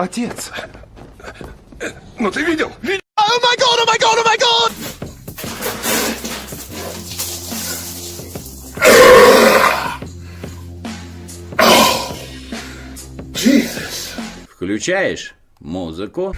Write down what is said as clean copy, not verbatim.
Отец. Ну ты видел? Видел? Oh my god, oh my god, oh my god! Включаешь музыку.